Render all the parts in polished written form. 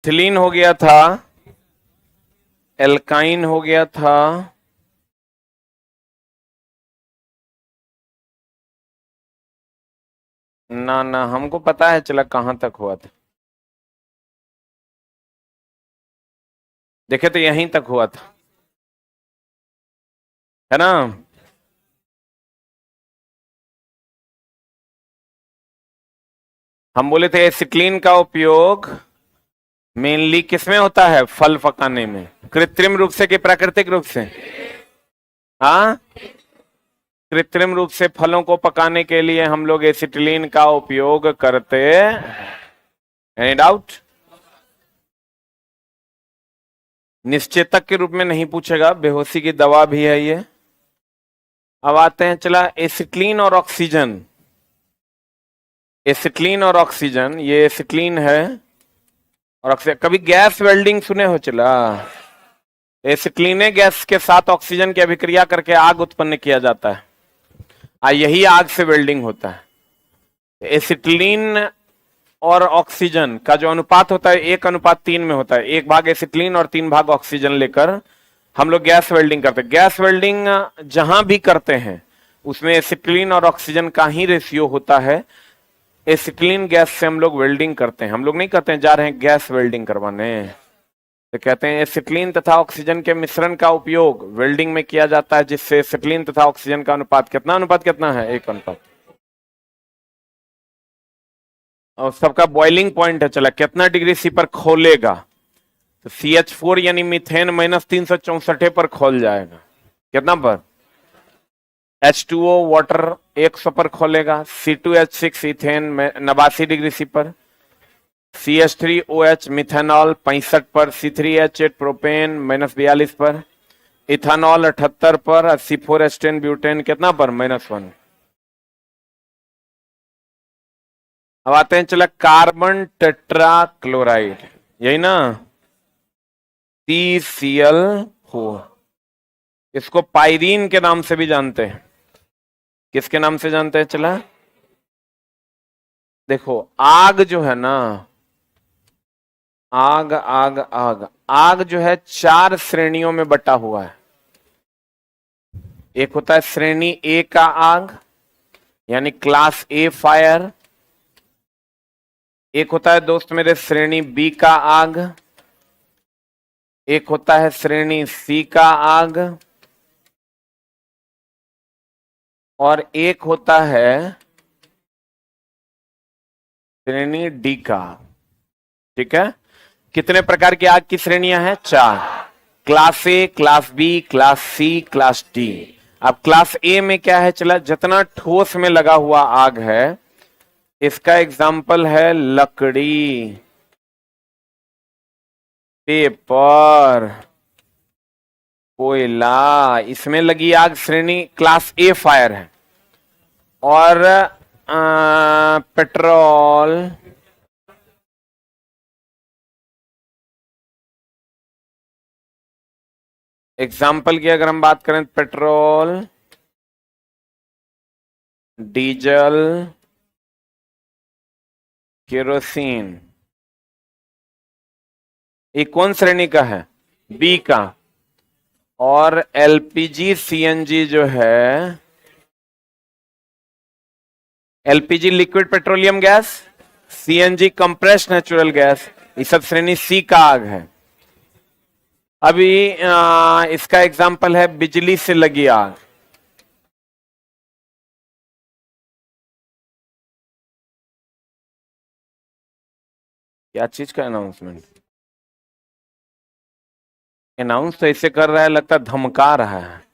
Ethylene हो गया था, एल्काइन हो गया था, ना ना हमको पता है चला कहां तक हुआ था। देखे तो यहीं तक हुआ था, है ना। हम बोले थे एसिक्लीन का उपयोग मेनली किसमें होता है, फल पकाने में, कृत्रिम रूप से कि प्राकृतिक रूप से। हाँ, कृत्रिम रूप से फलों को पकाने के लिए हम लोग एसिटिलीन का उपयोग करते। Any doubt? निश्चेतक के रूप में नहीं पूछेगा, बेहोशी की दवा भी है ये। अब आते हैं चला एसिटिलीन और ऑक्सीजन। एसिटिलीन और ऑक्सीजन, ये एसिटिलीन है और ऑक्सीजन। कभी गैस वेल्डिंग सुने हो चला? एसिटिलीन गैस के साथ ऑक्सीजन की अभिक्रिया करके आग उत्पन्न किया जाता है, यही आग से वेल्डिंग होता है। एसिटिलीन और ऑक्सीजन का जो अनुपात होता है 1:3 में होता है। 1 भाग एसिटिलीन और 3 भाग ऑक्सीजन लेकर हम लोग गैस वेल्डिंग करते हैं। गैस वेल्डिंग जहां भी करते हैं उसमें एसिटिलीन और ऑक्सीजन का ही रेशियो होता है। एसिटिलीन गैस से हम लोग वेल्डिंग करते हैं, हम लोग नहीं कहते हैं जा रहे हैं गैस वेल्डिंग करवाने, तो कहते हैं एसिटिलीन तथा ऑक्सीजन के मिश्रण का उपयोग वेल्डिंग में किया जाता है, जिससे एसिटिलीन तथा ऑक्सीजन का अनुपात कितना है, 1:। और सबका बॉइलिंग पॉइंट है चला कितना डिग्री सी पर खोलेगा, तो CH4 यानी मीथेन -364 पर खोल जाएगा। कितना पर? H2O वाटर 100 पर खोलेगा, C2H6 इथेन 89 डिग्री सी पर, CH3OH मिथेनॉल 65 पर, C3H8 प्रोपेन -42 पर, इथानॉल 78 पर, C4H10 ब्यूटेन कितना पर, -1। अब आते हैं चला कार्बन टेट्रा क्लोराइड, यही ना, CCl4। इसको पाइरीन के नाम से भी जानते हैं। किसके नाम से जानते हैं चला? देखो आग जो है ना, आग आग आग आग जो है 4 श्रेणियों में बटा हुआ है। एक होता है श्रेणी ए का आग, यानी क्लास ए फायर। एक होता है दोस्त मेरे श्रेणी बी का आग, एक होता है श्रेणी सी का आग, और एक होता है श्रेणी डी का। ठीक है, कितने प्रकार की आग की श्रेणियां हैं? 4। Class A, class B, class C, class D. अब क्लास ए में क्या है चला, जितना ठोस में लगा हुआ आग है, इसका एग्जाम्पल है लकड़ी, पेपर, कोयला, इसमें लगी आग श्रेणी क्लास ए फायर है। और पेट्रोल, एग्जाम्पल की अगर हम बात करें, पेट्रोल, डीजल, केरोसिन, ये कौन श्रेणी का है? बी का। और एलपीजी सीएनजी जो है, LPG liquid petroleum gas, CNG compressed natural gas, ये सब श्रेणी सी का आग है। अभी इसका एग्जाम्पल है बिजली से लगी आग। क्या चीज का अनाउंसमेंट? अनाउंस तो ऐसे कर रहा है, लगता है धमका रहा है।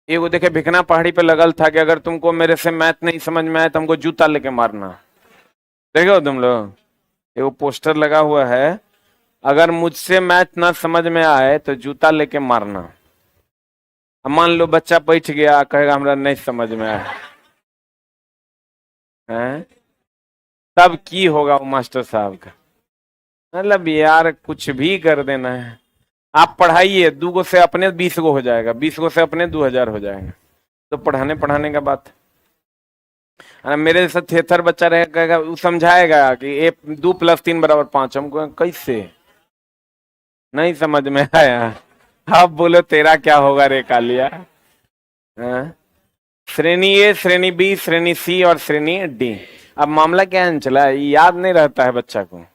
ये वो देखे भिखना पहाड़ी पे लगल था कि अगर तुमको मेरे से मैथ नहीं समझ में आए तो हमको जूता लेके मारना। देखो तुम लोग, ये वो पोस्टर लगा हुआ है, अगर मुझसे मैथ ना समझ में आए तो जूता लेके मारना। अब मान लो बच्चा बैठ गया, कहेगा हमरा नहीं समझ में आया है, तब की होगा वो मास्टर साहब का। मतलब यार कुछ भी कर देना है। आप पढ़ाइए, 2 गो से अपने 20 गो हो जाएगा, 20 गो से अपने 2000 हो जाएगा, तो पढ़ाने का बात। अरे मेरे जैसा थेथर बच्चा रहेगा, वो समझाएगा कि ए 2+3 = 5। हमको कैसे नहीं समझ में आया। अब बोलो तेरा क्या होगा रे कालिया। हाँ? श्रेणी ए, श्रेणी बी, श्रेणी सी और श्रेणी डी। अब मामला क्या है चला, याद नहीं रहता है बच्चा को,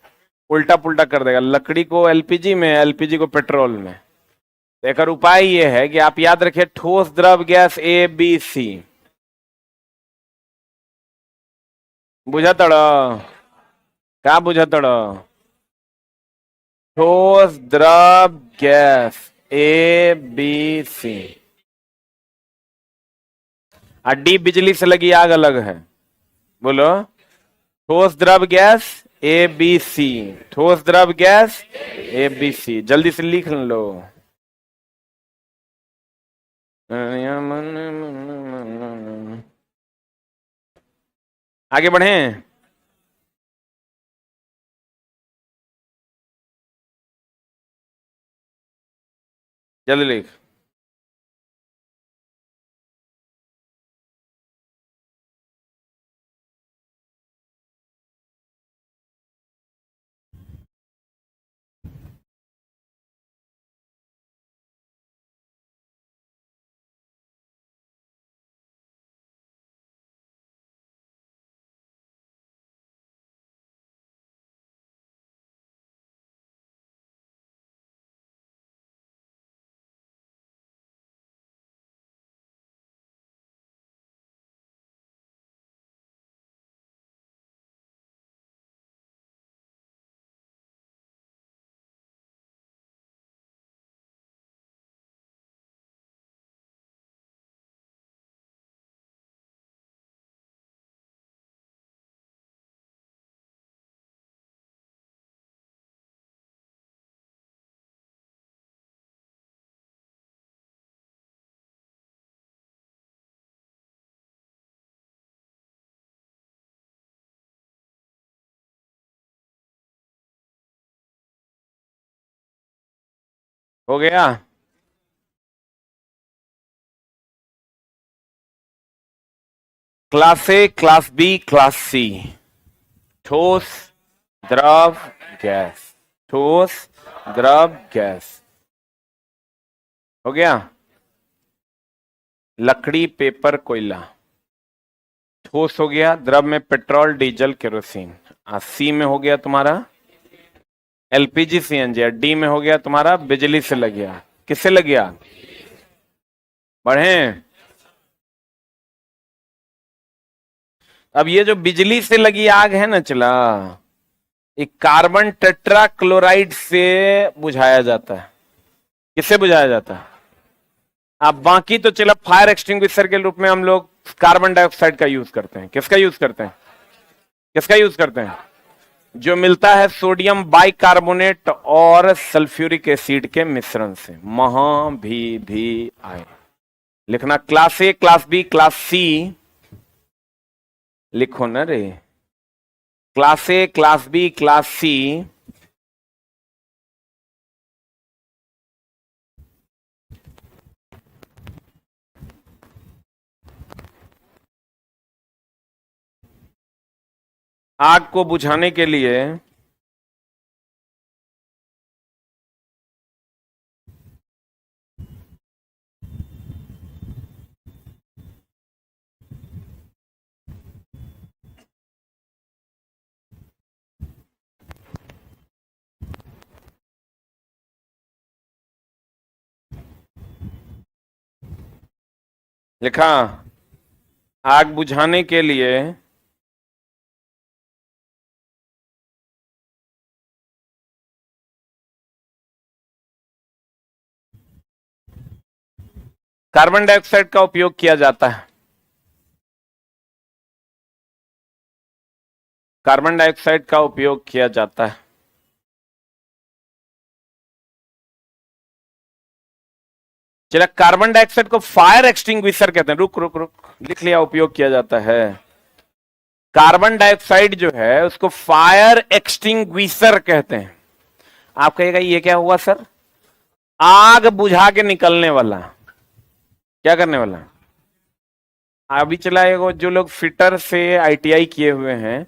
उल्टा पुल्टा कर देगा। लकड़ी को एलपीजी में, एलपीजी को पेट्रोल में। तो एक उपाय ये है कि आप याद रखिए, ठोस द्रव गैस ए बी सी। बुझा तड़ो, क्या बुझा तड़ो? ठोस द्रव gas A B C. D बिजली से लगी आग अलग है। बोलो, ठोस द्रव गैस ए बी सी, ठोस द्रव गैस ए बी सी। जल्दी से लिख लो। आगे बढ़ें। जल्दी लिख। हो गया। Class A, class B, class C. ठोस द्रव गैस, ठोस द्रव गैस। हो गया। लकड़ी, पेपर, कोयला। ठोस हो गया, द्रव में पेट्रोल, डीजल, केरोसिन। सी में हो गया तुम्हारा एलपीजी, सीएनजी। डी में हो गया तुम्हारा बिजली से लग गया। किससे लग गया? बढ़े। अब ये जो बिजली से लगी आग है ना चला, एक कार्बन टेट्रा क्लोराइड से बुझाया जाता है। किससे बुझाया जाता है? अब बाकी तो चला फायर एक्सटिंग्विशर के रूप में हम लोग कार्बन डाइऑक्साइड का यूज करते हैं। किसका यूज करते हैं? किसका यूज करते हैं? जो मिलता है सोडियम बाइकार्बोनेट और सल्फ्यूरिक एसिड के मिश्रण से। महा भी आए। लिखना class A, class B, class C. लिखो ना रे, class A, class B, class C. आग को बुझाने के लिए लिखा, आग बुझाने के लिए कार्बन डाइऑक्साइड का उपयोग किया जाता है। कार्बन डाइऑक्साइड का उपयोग किया जाता है। चला, कार्बन डाइऑक्साइड को फायर एक्सटिंग्विशर कहते हैं। रुक रुक रुक, लिख लिया, उपयोग किया जाता है। कार्बन डाइऑक्साइड जो है उसको फायर एक्सटिंग्विशर कहते हैं। आप कहेगा ये क्या हुआ सर? आग बुझा के निकलने वाला। क्या करने वाला? अभी चला है वो, जो लोग फिटर से आईटीआई किए हुए हैं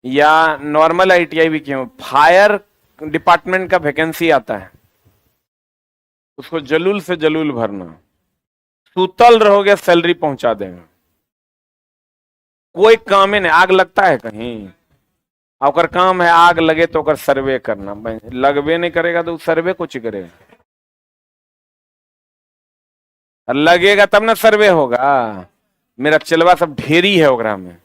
या नॉर्मल आईटीआई भी किए हुए, फायर डिपार्टमेंट का वैकेंसी आता है, उसको जलूल से जलूल भरना, सुतल रहोगे सैलरी पहुंचा देंगे। कोई काम ही नहीं, आग लगता है कहीं, अगर काम है आग लगे तो अगर सर्वे करना, लगवे नहीं करेगा तो सर्वे कुछ करेगा, लगेगा तब ना सर्वे होगा। मेरा चलवा सब ढेरी है ओकरा में।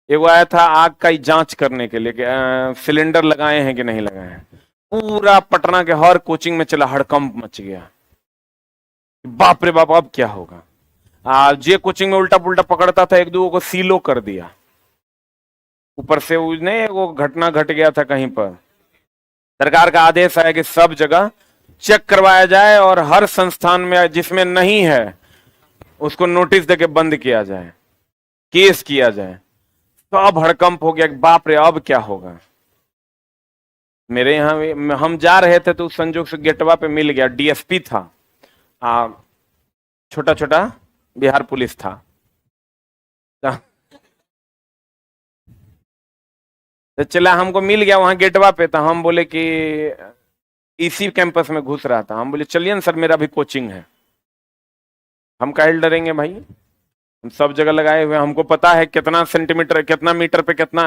एगो आया था आग का ही जांच करने के लिए कि सिलेंडर लगाए हैं कि नहीं लगाए हैं, पूरा पटना के हर कोचिंग में चला, हड़कंप मच गया, बाप रे बाप अब क्या होगा। जे कोचिंग में उल्टा पुल्टा पकड़ता था एक दो को सीलो कर दिया, ऊपर से नहीं वो घटना घट गया था कहीं पर। सरकार का आदेश है कि सब जगह चेक करवाया जाए और हर संस्थान में जिसमें नहीं है उसको नोटिस देके बंद किया जाए, केस किया जाए। सब हड़कंप हो गया, बाप रे अब क्या होगा। मेरे यहाँ हम जा रहे थे तो उस संजोग से गेटवा पे मिल गया, डीएसपी था, छोटा छोटा बिहार पुलिस था। तो चला हमको मिल गया वहां गेटवा पे, तो हम बोले कि इसी कैंपस में घुस रहा था, हम बोले चलिए ना सर मेरा भी कोचिंग है। हम काहे डरेंगे भाई, हम सब जगह लगाए हुए, हमको पता है कितना सेंटीमीटर कितना मीटर पे कितना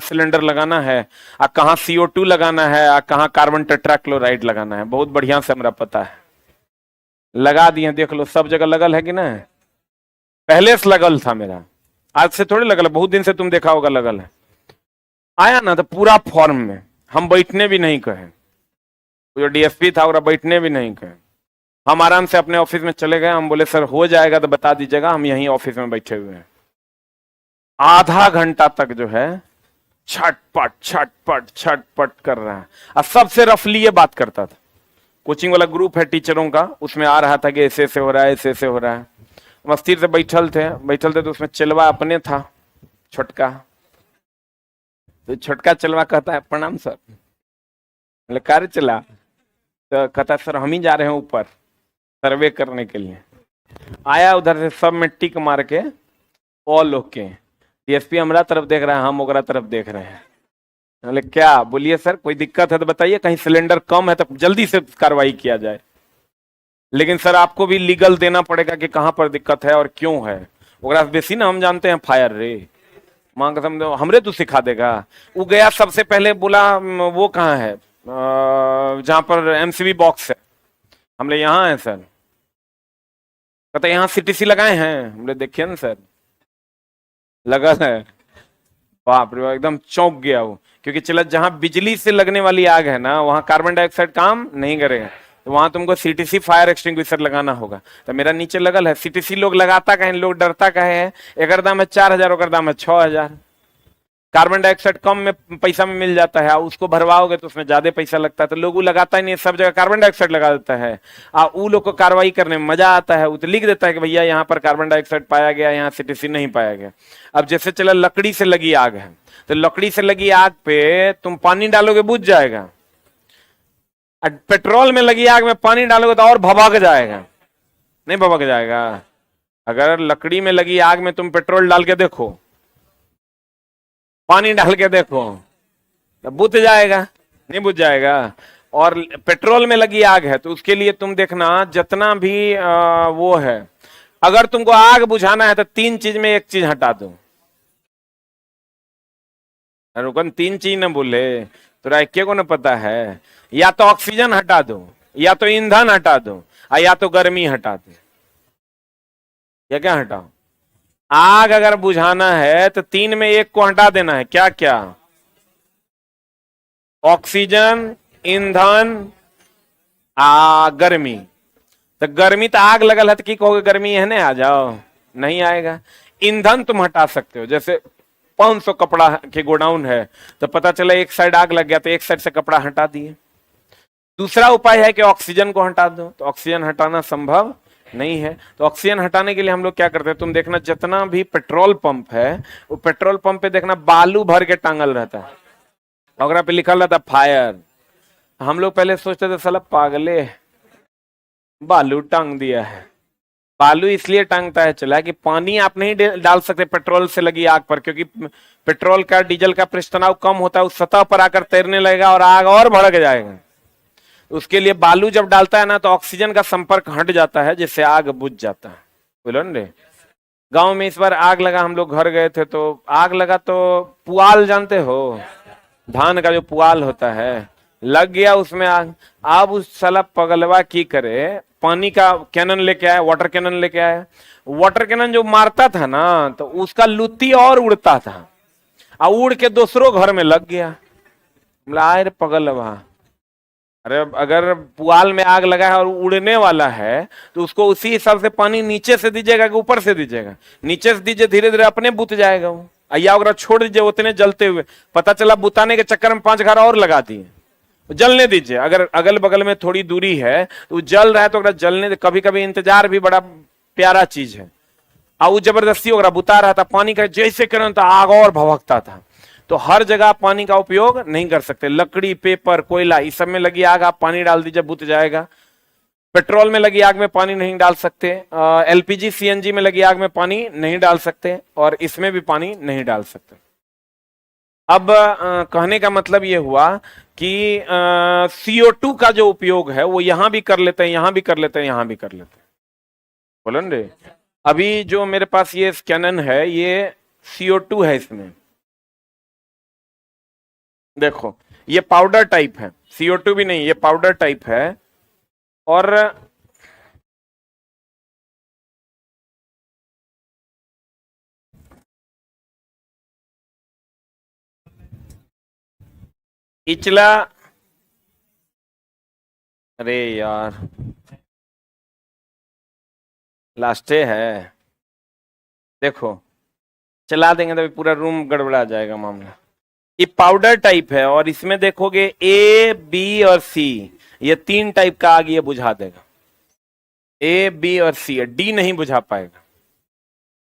सिलेंडर लगाना है, कहाँ CO2 लगाना है, कहाँ कार्बन टेट्राक्लोराइड लगाना है, बहुत बढ़िया से हमरा पता है। लगा दिए, देख लो सब जगह लगल है कि ना, पहले से लगल था मेरा, आज से थोड़ी लगल है, बहुत दिन से तुम देखा होगा लगल है। आया ना तो पूरा फॉर्म में, हम बैठने भी नहीं कहे, जो डीएसपी था वो बैठने भी नहीं कहे, हम आराम से अपने ऑफिस में चले गए। हम बोले सर हो जाएगा तो बता दीजिएगा, हम यहीं ऑफिस में बैठे हुए हैं। आधा घंटा तक जो है छटपट छटपट छटपट कर रहा है, और सबसे रफली ये बात करता था। कोचिंग वाला ग्रुप है टीचरों का, उसमें आ रहा था कि ऐसे ऐसे हो रहा है, ऐसे ऐसे हो रहा है। मस्ती से बैठल थे तो उसमें चलवा अपने था छोटका, तो छोटका चलवा कहता है प्रणाम सर। बोले कार्य चला, तो कहता सर हम ही जा रहे हैं ऊपर सर्वे करने के लिए। आया उधर से सब में टिक मार के ऑल ओके, डीएसपी हमारा तरफ देख रहा है, हम ओकरा तरफ देख रहे हैं। बोले क्या, बोलिए सर कोई दिक्कत है तो बताइए, कहीं सिलेंडर कम है तो जल्दी से कार्रवाई किया जाए, लेकिन सर आपको भी लीगल देना पड़ेगा कि कहां पर दिक्कत है और क्यों है। ओकरा बेसी ना हम जानते हैं फायर रे, मांग समझो हमरे तू सिखा देगा। वो गया सबसे पहले, बोला वो कहाँ है जहां पर एमसीबी बॉक्स है, हमने यहाँ है सर। कहते यहाँ सीटीसी लगाए हैं, हमने देखिए ना सर लगा है। बाप रे एकदम चौंक गया वो, क्योंकि चला जहां बिजली से लगने वाली आग है ना वहां कार्बन डाइऑक्साइड काम नहीं करेगा, तो वहां तुमको सीटीसी फायर एक्सटिंग्विशर लगाना होगा। तो मेरा नीचे लगल है सीटीसी, लोग लगाता कहे, लोग डरता कहे है, एक दाम है 4000, एक दाम है 6000। कार्बन डाइऑक्साइड कम में पैसा में मिल जाता है, उसको भरवाओगे तो उसमें ज्यादा पैसा लगता है, तो लोग लगाता ही नहीं, सब जगह कार्बन डाइऑक्साइड लगा देता है। उ लोग को कार्रवाई करने में मजा आता है, वो तो लिख देता है कि भैया यहाँ पर कार्बन डाइऑक्साइड पाया गया, यहाँ सीटीसी नहीं पाया गया। अब जैसे चला लकड़ी से लगी आग है, तो लकड़ी से लगी आग पे तुम पानी डालोगे बुझ जाएगा, पेट्रोल में लगी आग में पानी डालोगे तो और भभक जाएगा, नहीं भभक जाएगा। अगर लकड़ी में लगी आग में तुम पेट्रोल डाल के देखो, पानी डाल के देखो, तो बुझ जाएगा, नहीं बुझ जाएगा। और पेट्रोल में लगी आग है तो उसके लिए तुम देखना जितना भी वो है, अगर तुमको आग बुझाना है तो 3 चीज में एक चीज हटा दो। रुकन 3 चीज न बोले, तो एक को न पता है, या तो ऑक्सीजन हटा दो, या तो ईंधन हटा दो, या तो गर्मी हटा दो। या क्या हटाओ? आग अगर बुझाना है तो 3 में 1 को हटा देना है। क्या क्या? ऑक्सीजन, ईंधन, गर्मी। तो गर्मी तो आग लगल है तो की कहोगे गर्मी है ना, आ जाओ, नहीं आएगा। ईंधन तुम हटा सकते हो, जैसे 500 कपड़ा के गोडाउन है तो पता चला एक साइड आग लग गया तो एक साइड से कपड़ा हटा दिए। दूसरा उपाय है कि ऑक्सीजन को हटा दो, तो ऑक्सीजन हटाना संभव नहीं है। तो ऑक्सीजन हटाने के लिए हम लोग क्या करते हैं, तुम देखना जितना भी पेट्रोल पंप है वो पेट्रोल पंप पे देखना बालू भर के टांगल रहता है, और पे लिखा रहता फायर। हम लोग पहले सोचते थे साला पागले बालू टांग दिया है, बालू इसलिए टांगता है चला कि पानी आप नहीं डाल सकते पेट्रोल से लगी आग पर, क्योंकि पेट्रोल का डीजल का पृष्ठ तनाव कम होता है, उस सतह पर आकर तैरने लगेगा और आग और भड़क जाएगा। उसके लिए बालू जब डालता है ना तो ऑक्सीजन का संपर्क हट जाता है, जिससे आग बुझ जाता है। बोलो रे, गांव में इस बार आग लगा, हम लोग घर गए थे तो आग लगा तो पुआल जानते हो, धान का जो पुआल होता है, लग गया उसमें आग। अब उस साला पगलवा की करे, पानी का कैनन लेके आया, वाटर कैनन लेके आया। वाटर कैनन जो मारता था ना तो उसका लुत्ती और उड़ता था, और उड़ के दूसरों घर में लग गया। आए रे पगलवा, अरे अगर पुआल में आग लगा है और उड़ने वाला है तो उसको उसी हिसाब से पानी नीचे से दीजिएगा कि ऊपर से दीजिएगा? नीचे से दीजिए, धीरे धीरे अपने बुत जाएगा वो। या अगर छोड़ दीजिए उतने जलते हुए, पता चला बुताने के चक्कर में 5 घर और लगा दिए, जलने दीजिए। अगर अगल बगल में थोड़ी दूरी है तो जल रहा है तो अगर जलने दे। कभी कभी इंतजार भी बड़ा प्यारा चीज है। और वो जबरदस्ती अगर बुता रहा था, पानी का जैसे करंट था आग और भभकता था। तो हर जगह पानी का उपयोग नहीं कर सकते। लकड़ी, पेपर, कोयला, इस सब में लगी आग आप पानी डाल दीजिए, बुझ जाएगा। पेट्रोल में लगी आग में पानी नहीं डाल सकते, एलपीजी सीएनजी में लगी आग में पानी नहीं डाल सकते, और इसमें भी पानी नहीं डाल सकते। अब कहने का मतलब यह हुआ कि CO2 का जो उपयोग है वो यहां भी कर लेते हैं, यहां भी कर लेते हैं, यहां भी कर लेते हैं। बोलो रे, अभी जो मेरे पास ये कैनन है ये CO2 है, इसमें देखो ये पाउडर टाइप है, CO2 भी नहीं, ये पाउडर टाइप है। और पिछला, अरे यार लास्टे है, देखो चला देंगे तो पूरा रूम गड़बड़ा जाएगा मामला। ये पाउडर टाइप है और इसमें देखोगे A, B और C, ये 3 टाइप का आग ये बुझा देगा। A, B और C, D नहीं बुझा पाएगा,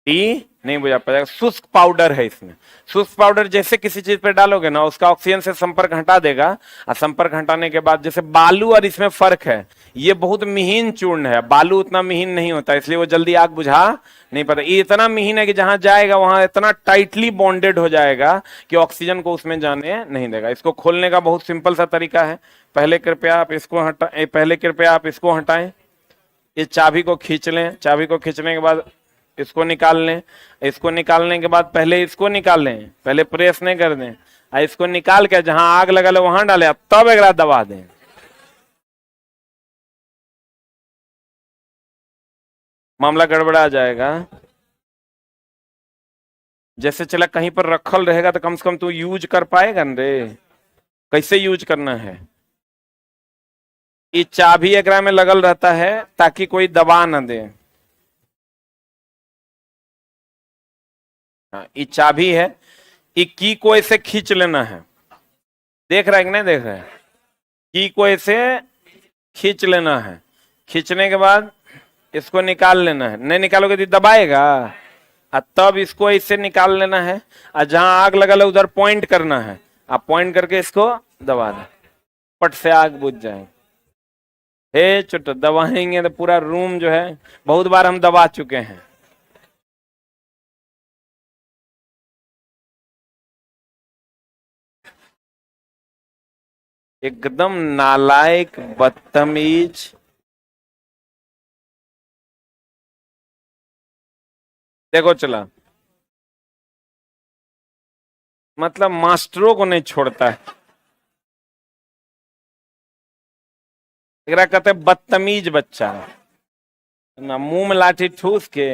डी नहीं बुझा पाएगा। शुष्क पाउडर है इसमें। शुष्क पाउडर जैसे किसी चीज पे डालोगे ना उसका ऑक्सीजन से संपर्क हटा देगा, और संपर्क हटाने के बाद, जैसे बालू और इसमें फर्क है, ये बहुत महीन चूर्ण है, बालू उतना महीन नहीं होता, इसलिए वो जल्दी आग बुझा नहीं पाता। ये इतना महीन है कि जहां जाएगा वहां इतना टाइटली बॉन्डेड हो जाएगा कि ऑक्सीजन को उसमें जाने नहीं देगा। इसको खोलने का बहुत सिंपल सा तरीका है। पहले कृपया आप इसको हटाएं, इस चाबी को खींच लें। चाबी को खींचने के बाद इसको निकाल लें। इसको निकालने के बाद पहले इसको निकाल लें, पहले प्रेस नहीं कर दें, और इसको निकाल के जहां आग लगा लो वहां डालें, तब एक दबा दें। मामला गड़बड़ा जाएगा। जैसे चला कहीं पर रखल रहेगा तो कम से कम तू यूज कर पाएगा न रे। कैसे यूज करना है, ये चाबी एकरा में लगल रहता है ताकि कोई दबा न दे। हाँ, ये चाबी है, ये की को ऐसे खींच लेना है। देख रहा है कि नहीं देख रहा है? की को ऐसे खींच लेना है। खींचने के बाद इसको निकाल लेना है। नहीं निकालोगे तो दबाएगा, और तब इसको इससे निकाल लेना है, और जहां आग लगा है उधर पॉइंट करना है। आप पॉइंट करके इसको दबा दें, पट से आग बुझ जाए। हे चुट, दबाएंगे तो पूरा रूम जो है, बहुत बार हम दबा चुके हैं। एकदम नालायक, बदतमीज। देखो चला, मतलब मास्टरों को नहीं छोड़ता है। एकरा कहते बदतमीज बच्चा, ना मुंह में लाठी ठूस के।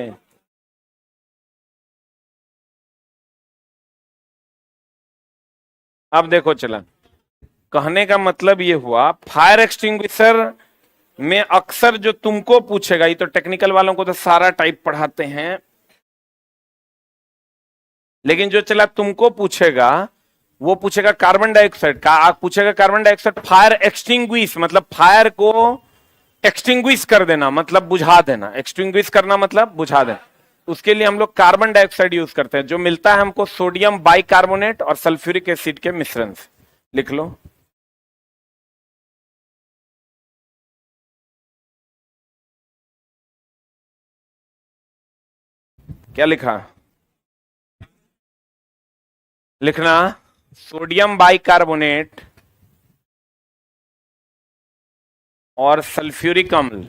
अब देखो चला, कहने का मतलब ये हुआ, फायर एक्सटिंग्विशर में अक्सर जो तुमको पूछेगा, ये तो टेक्निकल वालों को तो सारा टाइप पढ़ाते हैं, लेकिन जो चला तुमको पूछेगा वो पूछेगा कार्बन डाइऑक्साइड का। आग पूछेगा कार्बन डाइऑक्साइड, फायर एक्सटिंग्विश मतलब फायर को एक्सटिंग्विश कर देना, मतलब बुझा देना। एक्सटिंग्विश करना मतलब बुझा देना। उसके लिए हम लोग कार्बन डाइऑक्साइड यूज करते हैं, जो मिलता है हमको सोडियम बाइकार्बोनेट और सल्फ्यूरिक एसिड के मिश्रण से। लिख लो। क्या लिखा? लिखना सोडियम बाइकार्बोनेट और सल्फ्यूरिक अम्ल।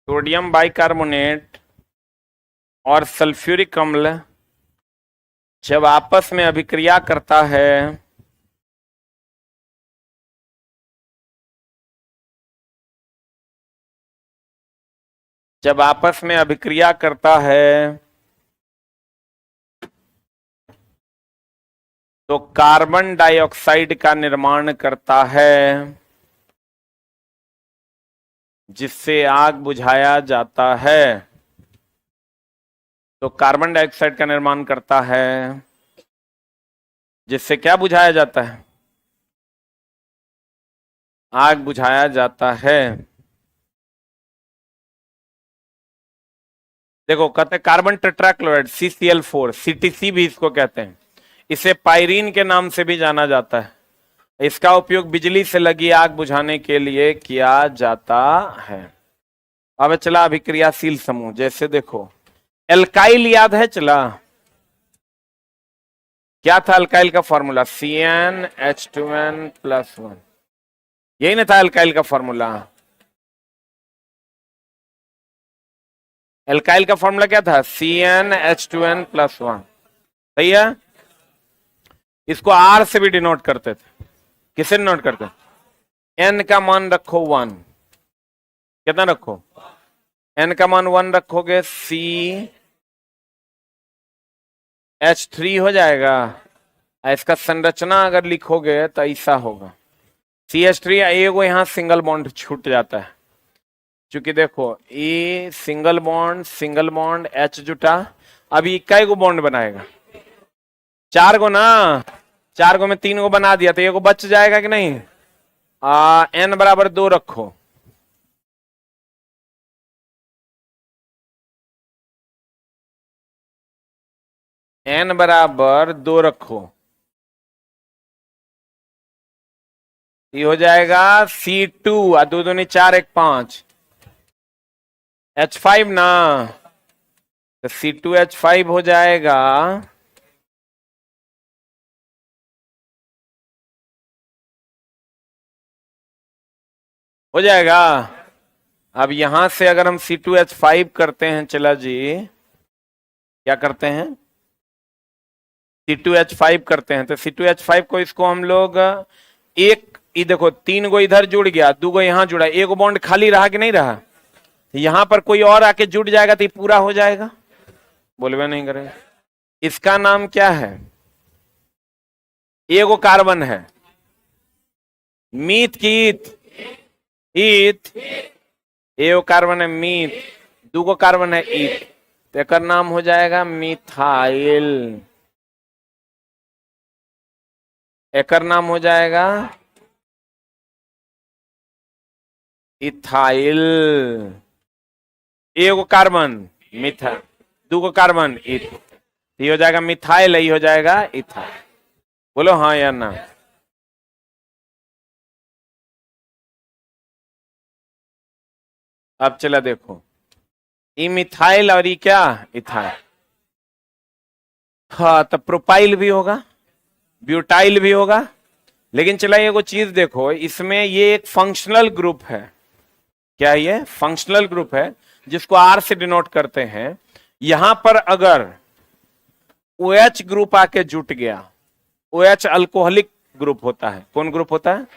सोडियम बाइकार्बोनेट और सल्फ्यूरिक अम्ल जब आपस में अभिक्रिया करता है जब आपस में अभिक्रिया करता है तो कार्बन डाइऑक्साइड का निर्माण करता है, जिससे आग बुझाया जाता है। तो कार्बन डाइऑक्साइड का निर्माण करता है जिससे क्या बुझाया जाता है? आग बुझाया जाता है। देखो कहते हैं कार्बन टेट्राक्लोराइड CCl4, CTC भी इसको कहते हैं। इसे पायरीन के नाम से भी जाना जाता है। इसका उपयोग बिजली से लगी आग बुझाने के लिए किया जाता है। अब चला अभिक्रियाशील समूह, जैसे देखो एल्काइल याद है? चला क्या था अल्काइल का फॉर्मूला? CnH2n+1, यही ना था अल्काइल का फॉर्मूला? एल्काइल का फॉर्मूला क्या था? CnH2n+1, सही है। इसको R से भी डिनोट करते थे। किसे डिनोट करते? N का मान रखो 1, कितना रखो? N का मान 1 रखोगे CH3 हो जाएगा। इसका संरचना अगर लिखोगे तो ऐसा होगा CH3, एगो यहां सिंगल बॉन्ड छूट जाता है, क्योंकि देखो E सिंगल बॉन्ड H जुटा। अभी इक्का गो बॉन्ड बनाएगा, 4 गो ना, 4 गो में 3 गो बना दिया तो एगो बच जाएगा कि नहीं? N बराबर 2 रखो। N बराबर 2 रखो, ये हो जाएगा C2, 2 दूनी 4, 1 5, H5 ना, तो C2H5 हो जाएगा। हो जाएगा। अब यहां से अगर हम C2H5 करते हैं, चला जी क्या करते हैं? C2H5 करते हैं, तो C2H5 को इसको हम लोग एक, ये देखो 3 गो इधर जुड़ गया, 2 गो यहां जुड़ा, एक बॉन्ड खाली रहा कि नहीं रहा? यहां पर कोई और आके जुड़ जाएगा तो ये पूरा हो जाएगा। बोलवे नहीं करेगा। इसका नाम क्या है? एगो कार्बन है मीथ की ईथ, एगो कार्बन है मीथ, 2 गो कार्बन है ईथ, तो एक नाम हो जाएगा मिथाइल। एक नाम हो जाएगा इथाइल। एगो कार्बन मिथाइल, 2 गो कार्बन ईथ, ये हो जाएगा मिथाइल, ये हो जाएगा इथाइल। बोलो हाँ या ना? अब चला देखो, ये मिथाइल और ये क्या? इथाइल। हाँ, तो प्रोपाइल भी होगा, ब्यूटाइल भी होगा। लेकिन चला ये को चीज देखो, इसमें ये एक फंक्शनल ग्रुप है। क्या ये? फंक्शनल ग्रुप है, जिसको R से डिनोट करते हैं। यहां पर अगर OH ग्रुप आके जुट गया, OH अल्कोहलिक ग्रुप होता है। कौन ग्रुप होता है?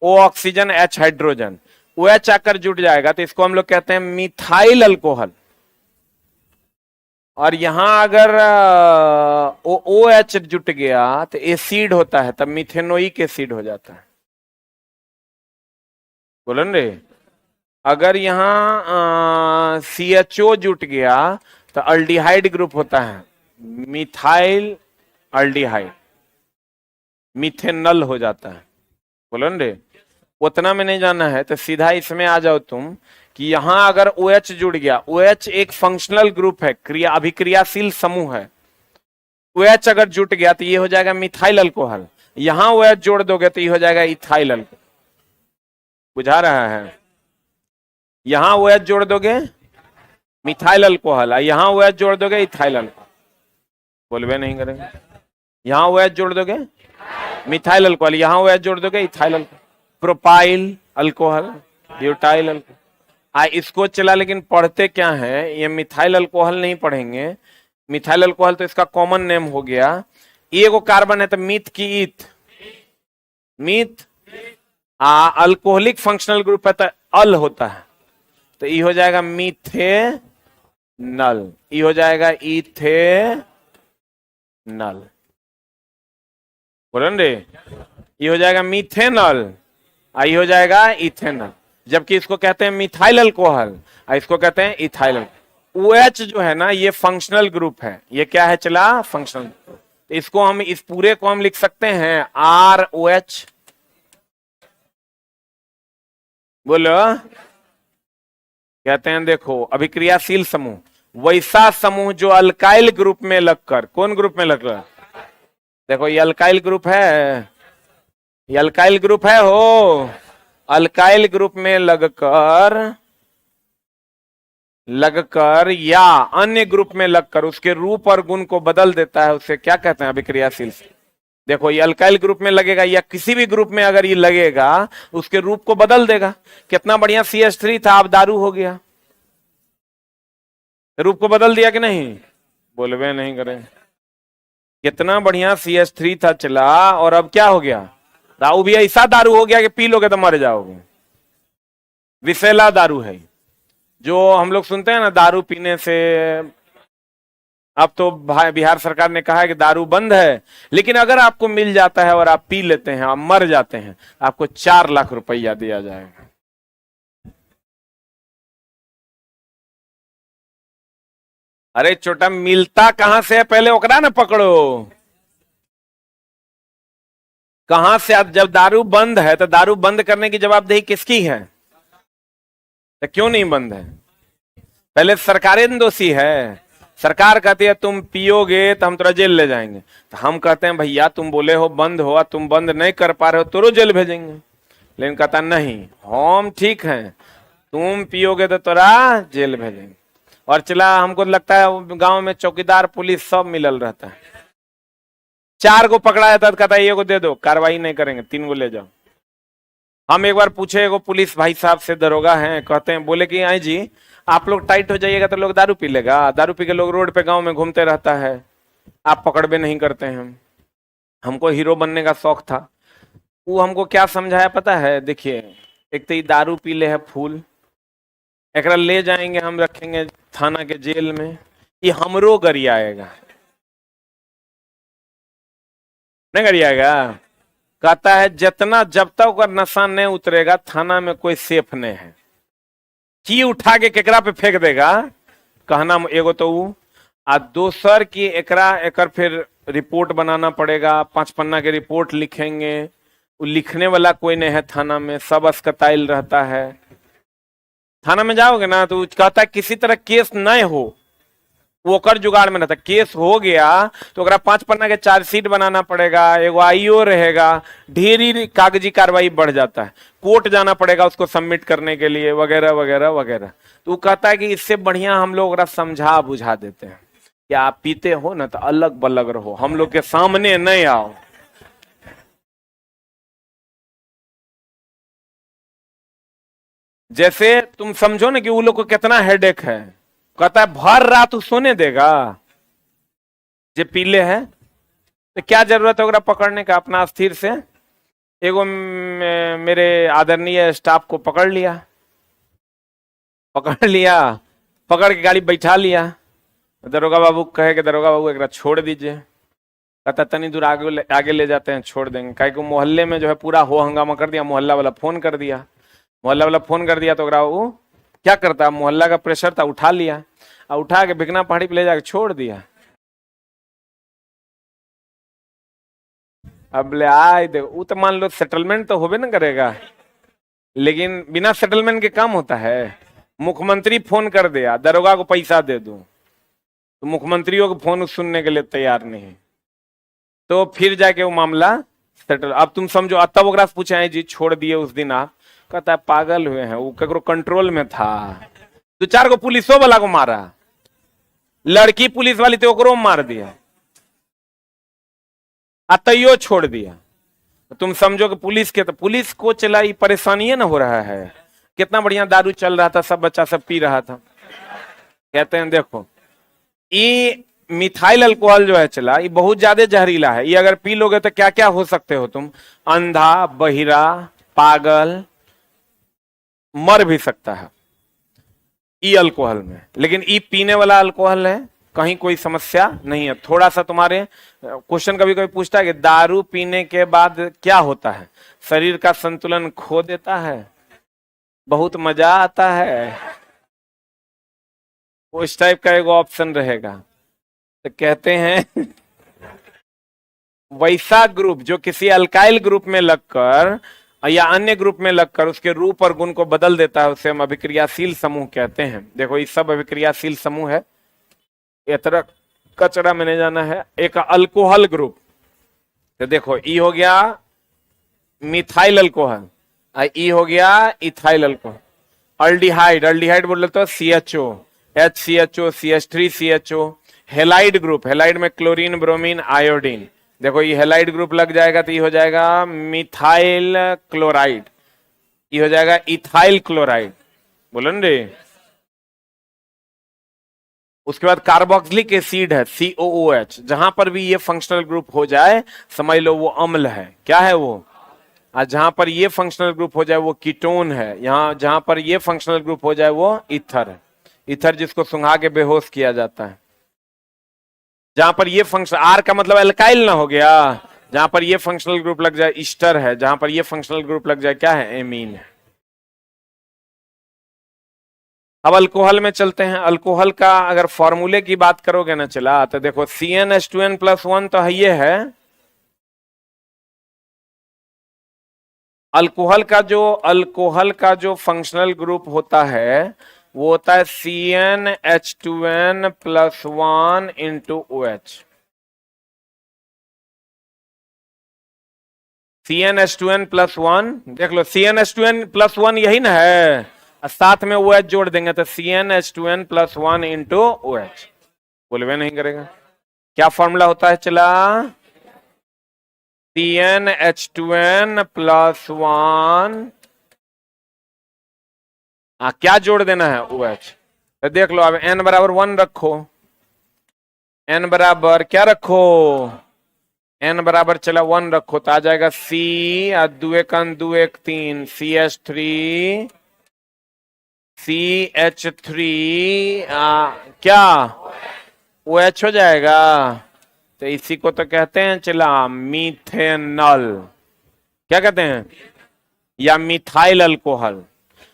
O oxygen, H hydrogen. OH आकर जुट जाएगा तो इसको हम लोग कहते हैं मिथाइल अल्कोहल। और यहां अगर OH जुट गया तो एसिड होता है, तब मिथेनोइक एसिड हो जाता है। बोलो रे, अगर यहां CHO जुट गया तो अल्डिहाइड ग्रुप होता है, मिथाइल अल्डिहाइड, मिथेनल हो जाता है। बोलो रे, उतना में नहीं जाना है तो सीधा इसमें आ जाओ तुम कि यहां अगर OH जुड़ गया, OH एक फंक्शनल ग्रुप है, क्रिया अभिक्रियाशील समूह है। OH अगर जुट गया तो ये हो जाएगा मिथाइल अल्कोहल, यहां OH जोड़ दोगे तो ये हो जाएगा इथाइल अल्कोहल। बुझा रहा है? यहां OH जोड़ दोगे मिथाइल अल्कोहल, यहाँ ओ एच जोड़ दोगे इथाइल अल्कोहल, बोलवे नहीं करेंगे। यहाँ ओ एच जोड़ दोगे मिथाइल अल्कोहल, यहाँ ओ एच जोड़ दोगे ethyl alcohol, propyl alcohol, butyl alcohol. इसको चला, लेकिन पढ़ते क्या है, ये मिथाइल अल्कोहल नहीं पढ़ेंगे। मिथाइल अल्कोहल तो इसका कॉमन नेम हो गया। ये वो कार्बन है तो मीथ की ईथ, मीथ अल्कोहलिक फंक्शनल ग्रुप है तो अल होता है, तो ये हो जाएगा मीथेनल, ये हो जाएगा इथेनल, बोलो रे, ये हो जाएगा मीथेनल, ये हो जाएगा इथेनल। जबकि इसको कहते हैं मिथाइल अल्कोहल, इसको कहते हैं इथाइल अल्कोहल। OH जो है ना, ये फंक्शनल ग्रुप है। ये क्या है चला, फंक्शनल। तो इसको हम, इस पूरे को हम लिख सकते हैं ROH, बोलो। कहते हैं देखो अभिक्रियाशील समूह, वैसा समूह जो अल्काइल ग्रुप में लगकर, कौन ग्रुप में लगकर, देखो ये अल्काइल ग्रुप है, ये अल्काइल ग्रुप है हो, अल्काइल ग्रुप में लगकर या अन्य ग्रुप में लगकर उसके रूप और गुण को बदल देता है, उसे क्या कहते हैं, अभिक्रियाशील। देखो ये अल्काइल ग्रुप में लगेगा या किसी भी ग्रुप में अगर ये लगेगा, उसके रूप को बदल देगा। कितना बढ़िया CH3 था, अब दारू हो गया, रूप को बदल दिया कि नहीं, बोलवे नहीं करें। कितना बढ़िया CH3 था चला, और अब क्या हो गया, दारू भी ऐसा दारू हो गया कि पी लोगे तो मर जाओगे। विषैला दारू है जो हम लोग सुनते हैं ना, दारू पीने से। अब तो बिहार सरकार ने कहा है कि दारू बंद है, लेकिन अगर आपको मिल जाता है और आप पी लेते हैं, आप मर जाते हैं, आपको 4 लाख रुपया दिया जाएगा। अरे छोटा, मिलता कहां से है, पहले ओकरा ना पकड़ो। कहां से, जब दारू बंद है तो दारू बंद करने की जवाबदेही किसकी है, तो क्यों नहीं बंद है, पहले सरकारें दोषी है। सरकार कहती है तुम पियोगे तो हम तुरा जेल ले जाएंगे, तो हम कहते हैं भैया तुम बोले हो बंद हो, तुम बंद नहीं कर पा रहे हो, तुरो जेल भेजेंगे। लेकिन कहता नहीं, हम ठीक हैं, तुम पियोगे तो तुरा जेल भेजेंगे। और चला, हमको लगता है गांव में चौकीदार पुलिस सब मिलल रहता है। 4 को पकड़ा जाता है, कहता है ये को दे दो, कार्रवाई नहीं करेंगे, 3 को ले जाओ। हम एक बार पूछे एगो पुलिस भाई साहब से, दरोगा हैं, कहते हैं, बोले कि आई जी आप लोग टाइट हो जाइएगा तो लोग दारू पी लेगा, दारू पी के लोग रोड पे गांव में घूमते रहता है, आप पकड़ भी नहीं करते हैं। हमको हीरो बनने का शौक था। वो हमको क्या समझाया पता है, देखिए एक तो ये दारू पी ले है फूल, एकरा ले जाएंगे हम, रखेंगे थाना के जेल में, ये हमरो गरियाएगा, नहीं गरियाएगा। कहता है जितना, जब तक ओकर नशा नहीं उतरेगा थाना में कोई सेफ नहीं है, की उठा के केकरा पे फेंक देगा, कहना एगो तो वो, आ दोसर की एकरा एकर फिर रिपोर्ट बनाना पड़ेगा, 5 पन्ना के रिपोर्ट लिखेंगे, वो लिखने वाला कोई नहीं है थाना में, सब अस्कताइल रहता है। थाना में जाओगे ना तो कहता है किसी तरह केस नहीं हो, वो कर जुगाड़ में रहता, केस हो गया तो अगर 5 पन्ना के चार्जशीट बनाना पड़ेगा, एगो आईओ रहेगा, ढेरी कागजी कार्रवाई बढ़ जाता है, कोर्ट जाना पड़ेगा उसको सबमिट करने के लिए, वगैरह वगैरह वगैरह। तो वो कहता है कि इससे बढ़िया हम लोग समझा बुझा देते हैं कि आप पीते हो ना तो अलग बलग रहो, हम लोग के सामने नहीं आओ। जैसे तुम समझो ना कि वो लोग को कितना हेडेक है, कहता है भर रात सोने देगा, जे पीले है तो क्या जरूरत है ओकरा पकड़ने का, अपना स्थिर से। एगो मेरे आदरणीय स्टाफ को पकड़ लिया, पकड़ के गाड़ी बैठा लिया, दरोगा बाबू कहे कि दरोगा बाबू एक छोड़ दीजिए, कहता तनी दूर आगे ले जाते हैं, छोड़ देंगे। कहे को मोहल्ले में जो है पूरा हो हंगामा कर दिया, मोहल्ला वाला फोन कर दिया, तो वो क्या करता, मोहल्ला का प्रेशर था, उठा लिया, और उठा के भिकना पहाड़ी पे ले जाके छोड़ दिया। अब ले आए दे, वो तो मान लो सेटलमेंट तो होबे ना करेगा, लेकिन बिना सेटलमेंट के काम होता है। मुख्यमंत्री फोन कर दिया, दरोगा को पैसा दे दूं, तो मुख्यमंत्रियों को फोन सुनने के लिए तैयार नहीं, तो फिर जाके वो मामला सेटल। अब तुम समझो, तब ओकरा से पूछे जी छोड़ दिए उस दिन आप, कहता है पागल हुए हैं, वो ककरो कंट्रोल में था, दो चार को पुलिसों वाला को मारा, लड़की पुलिस वाली तो ओकरो मार दिया, अतइयो छोड़ दिया। तुम समझो कि पुलिस के, तो पुलिस को चला ये परेशानी ना हो रहा है। कितना बढ़िया दारू चल रहा था, सब बच्चा सब पी रहा था। कहते हैं देखो ये मिथाइल अल्कोहल जो है चला, ये बहुत ज्यादा जहरीला है। ये अगर पी लोगे तो क्या क्या हो सकते हो तुम, अंधा, बहिरा, पागल, मर भी सकता है ई अल्कोहल में। लेकिन ई पीने वाला अल्कोहल है, कहीं कोई समस्या नहीं है। थोड़ा सा तुम्हारे क्वेश्चन कभी कभी पूछता है कि दारू पीने के बाद क्या होता है, शरीर का संतुलन खो देता है, बहुत मजा आता है, उस टाइप का एक ऑप्शन रहेगा। तो कहते हैं वैसा ग्रुप जो किसी अल्काइल ग्रुप में लगकर या अन्य ग्रुप में लगकर उसके रूप और गुण को बदल देता है, उसे हम अभिक्रियाशील समूह कहते हैं। देखो ये सब अभिक्रियाशील समूह है, ये तरह कचरा में नहीं जाना है। एक अल्कोहल ग्रुप, तो देखो ई हो गया मिथाइल अल्कोहल, ई हो गया इथाइल अल्कोहल। अल्डिहाइड, अल्डिहाइड बोल तो CHO, HCHO, CH3CHO। Halide group, halide में क्लोरीन, ब्रोमीन, आयोडीन। देखो ये हेलाइड ग्रुप लग जाएगा तो ये हो जाएगा मिथाइल क्लोराइड, ये हो जाएगा इथाइल क्लोराइड, बोलो ना रे। उसके बाद कार्बोक्सिलिक एसिड है COOH, जहां पर भी ये फंक्शनल ग्रुप हो जाए समझ लो वो अम्ल है। क्या है वो? और जहां पर ये फंक्शनल ग्रुप हो जाए वो कीटोन है। यहां जहां पर ये फंक्शनल ग्रुप हो जाए वो ईथर है। ईथर जिसको सुंघा के बेहोश किया जाता है। जहां पर ये फंक्शन, आर का मतलब एल्काइल ना हो गया, जहां पर ये फंक्शनल ग्रुप लग जाए ईस्टर है, जहां पर ये फंक्शनल ग्रुप लग जाए क्या है, एमीन है। अब अल्कोहल में चलते हैं। अल्कोहल का अगर फॉर्मूले की बात करोगे ना चला, तो देखो CnH2n+1 तो है, ये है अल्कोहल का जो फंक्शनल ग्रुप होता है वो होता है CnH2n+1 इंटू OH। CnH2n+1 देख लो, CnH2n+1 यही ना है, साथ में OH जोड़ देंगे तो CnH2n+1 इंटू OH। बोलवे नहीं करेगा। क्या फॉर्मूला होता है चला, CnH2n+1, क्या जोड़ देना है, OH। तो देख लो अब n बराबर 1 रखो, n बराबर क्या रखो, n बराबर चला 1 रखो तो आ जाएगा C, 2 1 2 1 3 CH3 CH3 क्या OH हो जाएगा। तो इसी को तो कहते हैं चला मीथेनॉल, क्या कहते हैं, या मिथाइल अल्कोहल,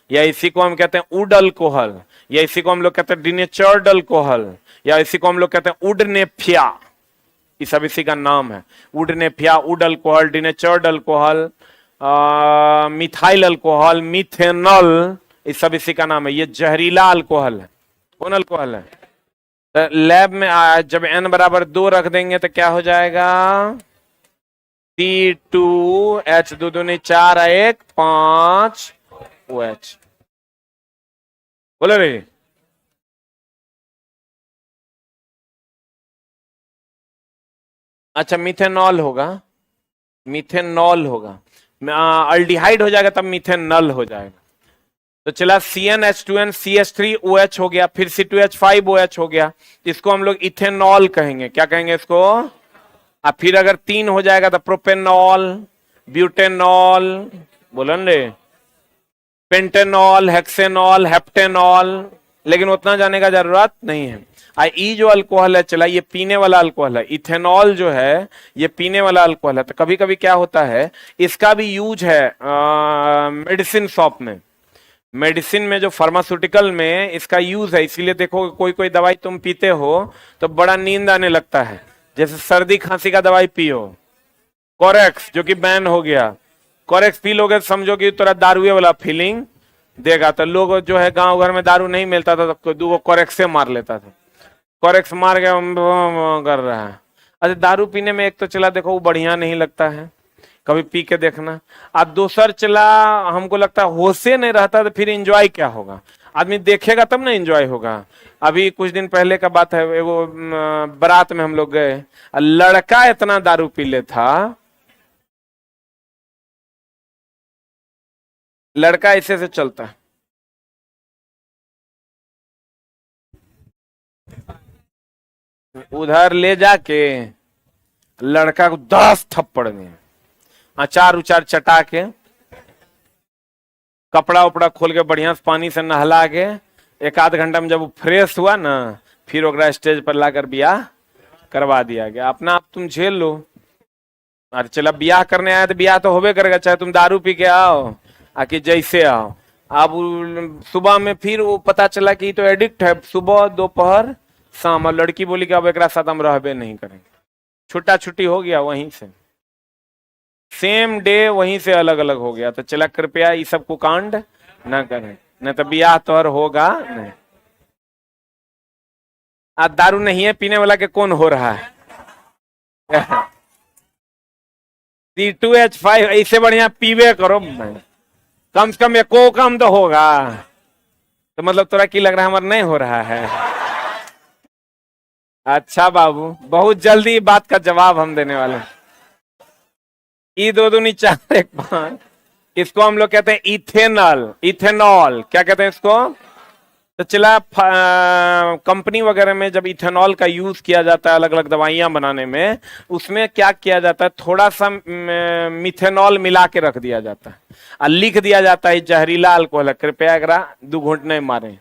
या इसी को हम कहते हैं उड अल्कोहल, या इसी को हम लोग कहते हैं डिनेचर्ड अल्कोहल, या इसी को हम लोग कहते हैं उड नेफिया। ये सब इसी का नाम है, उड नेफिया, उड alcohol, denatured alcohol, methyl alcohol, methanol, ये सब इसी का नाम है। ये जहरीला अल्कोहल है। कौन अल्कोहल है? तो लैब में जब n बराबर 2 रख देंगे तो क्या हो जाएगा, C2H 2 दूनी 4 1 5 OH। बोलो रे। अच्छा मीथेनॉल होगा, मीथेनॉल होगा, अल्डिहाइड हो जाएगा तब मीथेनॉल हो जाएगा। तो चला CnH2n CH3OH हो गया, फिर C2H5OH हो गया, इसको हम लोग इथेनॉल कहेंगे। क्या कहेंगे इसको? फिर अगर 3 हो जाएगा तो प्रोपेनॉल, ब्यूटेनॉल, बोलो रे, पेंटेनॉल, हेक्सेनॉल, हेप्टेनॉल, लेकिन उतना जाने का जरूरत नहीं है। ई जो अल्कोहल है चला, ये पीने वाला अल्कोहल है। इथेनॉल जो है ये पीने वाला अल्कोहल है। तो कभी कभी क्या होता है, इसका भी यूज है मेडिसिन शॉप में, मेडिसिन में जो फार्मास्यूटिकल में इसका यूज है। इसीलिए देखो कोई कोई दवाई तुम पीते हो तो बड़ा नींद आने लगता है, जैसे सर्दी खांसी का दवाई पियो, कोरेक्स जो कि बैन हो गया, कोरेक्स पी लोगे समझो कि थोड़ा दारुए वाला फीलिंग देगा। तो लोग जो है गांव घर में दारू नहीं मिलता था तो दो कोरेक्स से मार लेता था, कोरेक्स मार के कर रहा है। अच्छा दारू पीने में एक तो चला देखो वो बढ़िया नहीं लगता है, कभी पी के देखना। दूसर चला हमको लगता है होशे नहीं रहता तो फिर एंजॉय क्या होगा। आदमी देखेगा तब ना एंजॉय होगा। अभी कुछ दिन पहले का बात है, वो बारात में हम लोग गए, लड़का इतना दारू पी ले था, लड़का ऐसे से चलता है, उधर ले जाके लड़का को 10 थप्पड़ में, अचार उचार चटा के, कपड़ा उपड़ा खोल के बढ़िया से पानी से नहला के, एक आध घंटा में जब वो फ्रेश हुआ ना, फिर ओकरा स्टेज पर लाकर ब्याह करवा दिया गया। अपना आप तुम झेल लो। अरे चला ब्याह करने आया तो ब्याह तो होबे करेगा, चाहे तुम दारू पी के आओ आकि जैसे आओ। अब सुबह में फिर वो पता चला कि तो एडिक्ट है, सुबह दोपहर शाम, और लड़की बोली कि अब एक साथ हम रहबे नहीं करेंगे, छुट्टा छुट्टी हो गया, वहीं से सेम डे वहीं से अलग अलग हो गया। तो चला कृपया ये सब कुकांड न करें, नहीं तो ब्याह तो होगा नहीं। आज दारू नहीं है पीने वाला के कौन हो रहा है? C2H5 ऐसे बढ़िया पीवे करो, कम से कम एको काम तो होगा। तो मतलब तोरा की लग रहा है हमारा नहीं हो रहा है? अच्छा बाबू, बहुत जल्दी बात का जवाब हम देने वाले हैं। ई दो दूनी चार एक पांच, इसको हम लोग कहते हैं इथेनॉल। इथेनॉल क्या कहते हैं इसको? तो चला कंपनी वगैरह में जब इथेनॉल का यूज किया जाता है अलग अलग दवाइयां बनाने में, उसमें क्या किया जाता है, थोड़ा सा मिथेनॉल मिला के रख दिया जाता है और लिख दिया जाता है जहरीला अल्कोहल है, कृपया एकरा 2 घूंट नहीं मारे।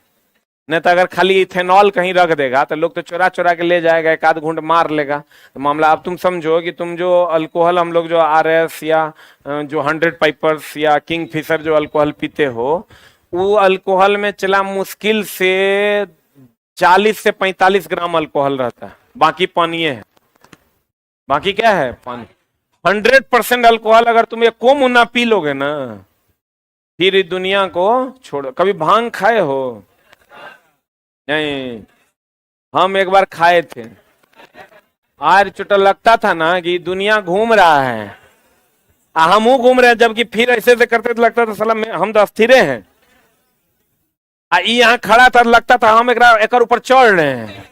नहीं तो अगर खाली इथेनॉल कहीं रख देगा तो लोग तो चुरा चुरा के ले जाएगा, एक आध घूंट मार लेगा तो मामला। अब तुम समझो कि तुम जो अल्कोहल हम लोग जो RS या जो 100 पाइपर्स या किंग फिशर जो अल्कोहल पीते हो, वो अल्कोहल में चला मुश्किल से 40 से 45 ग्राम अल्कोहल रहता है, बाकी पानी है। बाकी क्या है? पानी। 100% अल्कोहल अगर तुम एक को मुन्ना पी लोगे ना, फिर इस दुनिया को छोड़ो। कभी भांग खाए हो? नहीं, हम एक बार खाए थे। आज चुटा लगता था ना कि दुनिया घूम रहा है, हम घूम रहे हैं, जबकि फिर ऐसे से करते तो लगता था साला हम तो अस्थिरे हैं। यहाँ खड़ा था, लगता था हम एक ऊपर चढ़ रहे हैं,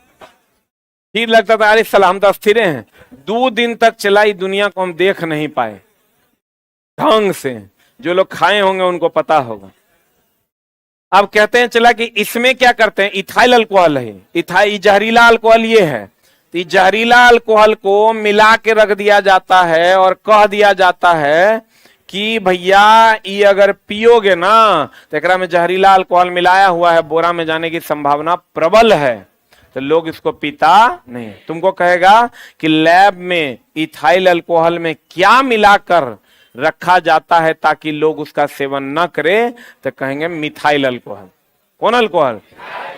फिर लगता था अरे साला हम तो अस्थिरे हैं। 2 दिन तक चलाई दुनिया को हम देख नहीं पाए ढंग से। जो लोग खाए होंगे उनको पता होगा। अब कहते हैं चला कि इसमें क्या करते हैं, इथाइल अल्कोहल है, इथाइल जहरीला अल्कोहल ये है। तो जहरीला अल्कोहल को मिला के रख दिया जाता है और कह दिया जाता है कि भैया ये अगर पियोगे ना तो एकरा में जहरीला अल्कोहल मिलाया हुआ है, बोरा में जाने की संभावना प्रबल है। तो लोग इसको पीता नहीं। तुमको कहेगा कि लैब में इथाइल अल्कोहल में क्या मिलाकर रखा जाता है ताकि लोग उसका सेवन न करें, तो कहेंगे मिथाइल अल्कोहल। कौन अल्कोहल?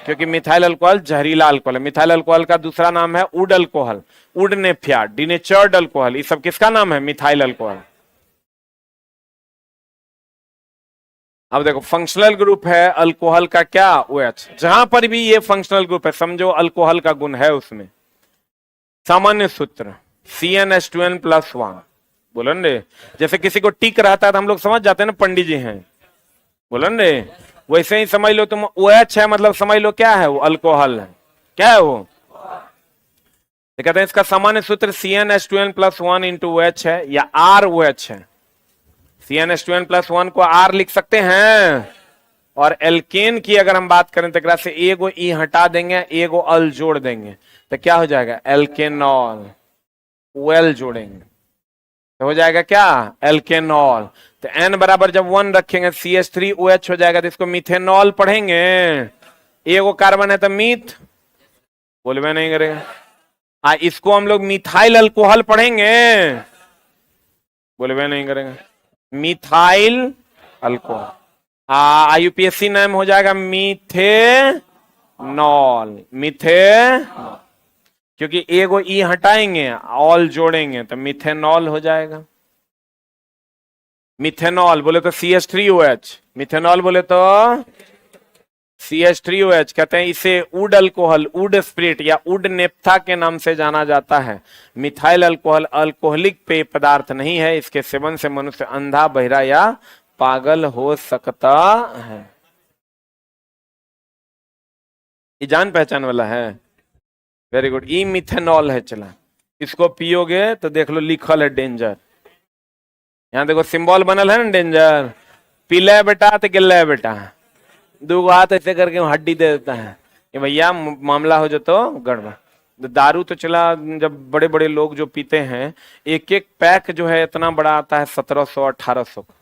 क्योंकि मिथाइल अल्कोहल जहरीला अल्कोहल है। मिथाइल अल्कोहल का दूसरा नाम है wood alcohol, wood naphtha, denatured alcohol, ये सब किसका नाम है? Methyl alcohol. अब देखो फंक्शनल ग्रुप है अल्कोहल का क्या? OH। जहां पर भी ये फंक्शनल ग्रुप है समझो अल्कोहल का गुण है उसमें। सामान्य सूत्र CnH2n+1। बोलन रे, जैसे किसी को टिक रहता है तो हम लोग समझ जाते हैं ना पंडित जी हैं, बोलन रे, वैसे ही समझ लो तुम OH है मतलब समझ लो क्या है वो? अल्कोहल है। क्या है वो? कहते हैं इसका सामान्य सूत्र CnH2n+1 इंटू OH है या ROH है। CnH2n+1 को R लिख सकते हैं, और एल्केन की अगर हम बात करें तो से एगो ई हटा देंगे, एगो अल जोड़ देंगे, तो क्या हो जाएगा? एल्केनॉल। OL जोड़ेंगे तो हो जाएगा क्या? एल्केनॉल। तो N बराबर जब 1 रखेंगे CH3OH हो जाएगा, तो इसको मिथेनॉल पढ़ेंगे। एगो कार्बन है तो मीथ, बोलबे नहीं करेगा। इसको हम लोग मिथाइल अल्कोहल पढ़ेंगे, बोलबे नहीं करेंगे। Methyl alcohol. IUPAC नाम हो जाएगा मीथेनॉल। क्योंकि एगो ई हटाएंगे ऑल जोड़ेंगे तो मिथेनॉल हो जाएगा। मिथेनॉल बोले तो CH3OH, मिथेनॉल बोले तो CH3OH। कहते हैं इसे वुड अल्कोहल, वुड स्पिरिट या वुड नेप्था के नाम से जाना जाता है। मिथाइल अल्कोहल अल्कोहलिक पेय पदार्थ नहीं है, इसके सेवन से मनुष्य अंधा, बहिरा या पागल हो सकता है। ये जान पहचान वाला है। Very good. ई मिथेनॉल है। चला, इसको पियोगे तो देख लो लिखल है डेंजर। यहाँ देखो सिंबल बनल है ना डेंजर। पी ले बेटा तो गिल बेटा, दो हाथ ऐसे करके हड्डी दे देता है कि भैया मामला हो जाए तो गड़बड़। दारू तो चला, जब बड़े बड़े लोग जो पीते हैं, एक एक पैक जो है इतना बड़ा आता है 1700 1800 का।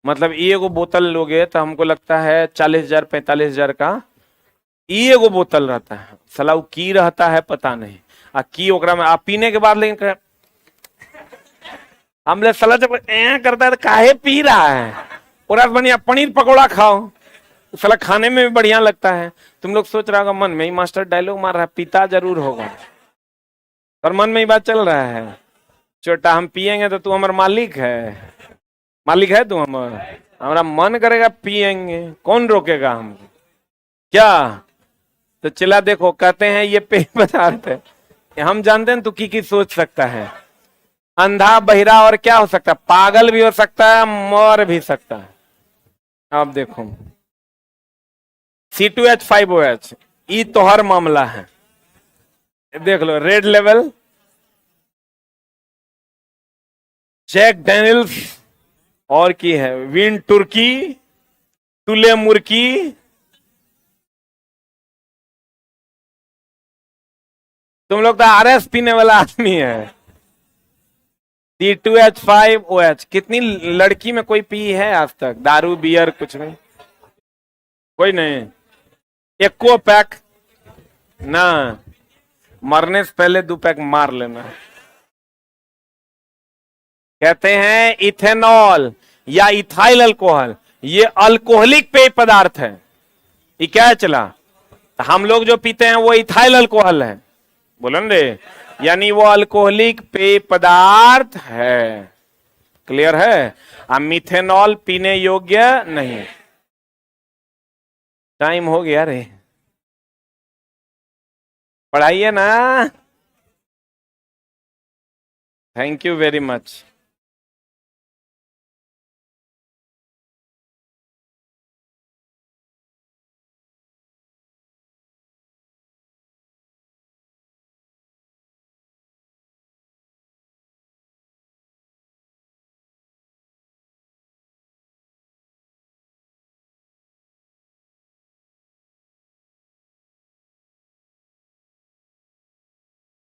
मतलब ये एगो बोतल लोगे तो हमको लगता है 40,000 45,000 का ये एगो बोतल रहता है। साला वो की रहता है पता नहीं। आ की ओकरा में आप पीने के बाद लेकिन हमले साला जब करता है तो काहे पी रहा है। और बढ़िया पनीर पकौड़ा खाओ, साला खाने में भी बढ़िया लगता है। तुम लोग सोच रहा होगा मन में ही मास्टर डायलॉग मार रहा है, पीता जरूर होगा, पर मन में ही बात चल रहा है। छोटा हम पिएंगे तो तू हमारा मालिक है, मालिक है तू हमारा मन करेगा पिएंगे, कौन रोकेगा हमको क्या। तो चला देखो, कहते हैं ये पेय पदार्थ है। हम जानते हैं तू की सोच सकता है। अंधा बहिरा और क्या हो सकता है, पागल भी हो सकता है, मर भी सकता है। आप देखो C2H5OH ई तो हर मामला है। देख लो रेड लेवल, जैक डैनियल्स और की है विन तुर्की, तुले मुर्की, तुम लोग तो RS पीने वाला आदमी है। C2H5OH कितनी लड़की में कोई पी है आज तक दारू बियर कुछ नहीं, कोई नहीं। एको पैक ना, मरने से पहले 2 पैक मार लेना। कहते हैं इथेनॉल या इथाइल अल्कोहल, ये अल्कोहलिक पेय पदार्थ है। ये क्या है चला, तो हम लोग जो पीते हैं वो इथाइल अल्कोहल है, बोलो रे, यानी वो अल्कोहलिक पेय पदार्थ है। क्लियर है। अब मिथेनॉल पीने योग्य नहीं। टाइम हो गया रे, पढ़ाइए ना। Thank you very much.